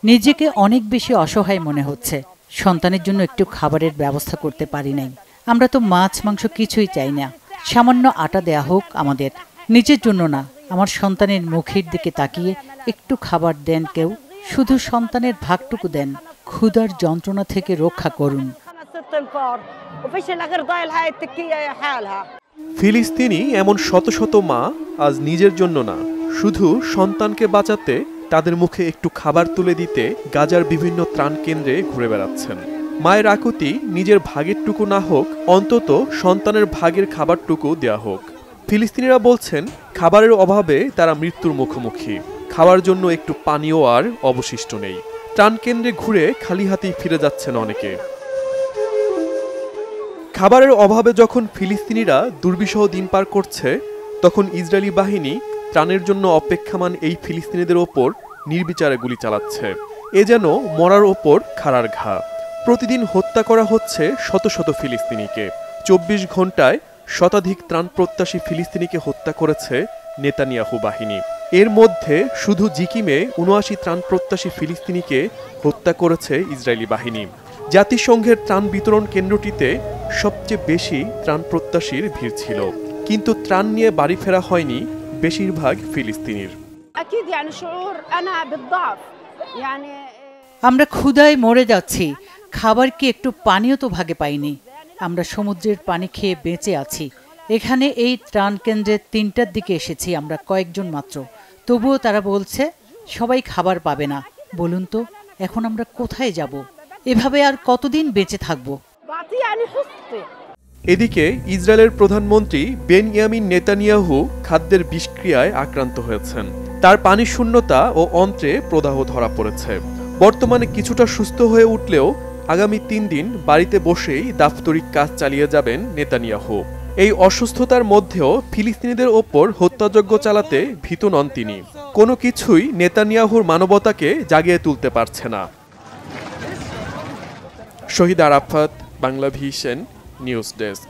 নিজেকে অনেক বেশি অসহায় মনে হচ্ছে। সন্তানের জন্য একটু খাবারের ব্যবস্থা করতে পারি নাই। আমরা তো মাছ মাংস কিছুই চাই না, সামান্য আটা দেয়া হোক আমাদের। নিজের জন্য না, আমার সন্তানের মুখের দিকে তাকিয়ে একটু খাবার দেন কেউ, শুধু সন্তানের ভাগটুকু দেন। ক্ষুধার যন্ত্রণা থেকে রক্ষা করুন। ফিলিস্তিনি এমন শত শত মা আজ নিজের জন্য না, শুধু সন্তানকে বাঁচাতে তাদের মুখে একটু খাবার তুলে দিতে গাজার বিভিন্ন ত্রাণ কেন্দ্রে ঘুরে বেড়াচ্ছেন। মায়ের আকুতি নিজের ভাগেরটুকু না হোক, অন্তত সন্তানের ভাগের খাবারটুকু দেয়া হোক। ফিলিস্তিনিরা বলছেন খাবারের অভাবে তারা মৃত্যুর মুখোমুখি। খাওয়ার জন্য একটু পানীয় আর অবশিষ্ট নেই। ত্রাণ কেন্দ্রে ঘুরে খালি হাতেই ফিরে যাচ্ছেন অনেকে। খাবারের অভাবে যখন ফিলিস্তিনিরা দুর্বিষহ দিন পার করছে, তখন ইসরায়েলি বাহিনী ত্রাণের জন্য অপেক্ষমান এই ফিলিস্তিনিদের ওপর নির্বিচারে গুলি চালাচ্ছে। এ যেন মরার ওপর খাড়ার ঘা। প্রতিদিন হত্যা করা হচ্ছে শত শত ফিলিস্তিনিকে। ২৪ ঘন্টায় শতাধিক ত্রাণ প্রত্যাশী ফিলিস্তিনিকে হত্যা করেছে নেতানিয়াহু বাহিনী। এর মধ্যে শুধু জিকিমে ৭৯ ত্রাণ প্রত্যাশী ফিলিস্তিনিকে হত্যা করেছে ইসরায়েলি বাহিনী। জাতিসংঘের ত্রাণ বিতরণ কেন্দ্রটিতে সবচেয়ে বেশি ত্রাণ প্রত্যাশীর ভিড় ছিল, কিন্তু ত্রাণ নিয়ে বাড়ি ফেরা হয়নি বেশিরভাগ ফিলিস্তিনির। আমরা ক্ষুধায় মরে যাচ্ছি, খাবার কি একটু পানিও তো ভাগে পাইনি। আমরা সমুদ্রের পানি খেয়ে বেঁচে আছি। এখানে এই ত্রাণ কেন্দ্রে ৩টার দিকে এসেছি আমরা কয়েকজন মাত্র, তবুও তারা বলছে সবাই খাবার পাবে না। বলুন তো এখন আমরা কোথায় যাব? এভাবে আর কতদিন বেঁচে থাকব? এদিকে ইসরায়েলের প্রধানমন্ত্রী বেনয়ামিন নেতানিয়াহু খাদ্যের বিষক্রিয়ায় আক্রান্ত হয়েছেন। তার পানি শূন্যতা ও অন্ত্রে প্রদাহ ধরা পড়েছে। বর্তমানে কিছুটা সুস্থ হয়ে উঠলেও আগামী ৩ দিন বাড়িতে বসেই দাপ্তরিক কাজ চালিয়ে যাবেন নেতানিয়াহু। এই অসুস্থতার মধ্যেও ফিলিস্তিনিদের ওপর হত্যাযজ্ঞ চালাতে ভীত নন তিনি। কোনো কিছুই নেতানিয়াহুর মানবতাকে জাগিয়ে তুলতে পারছে না। Shahid Arafat, Bangla vision news desk.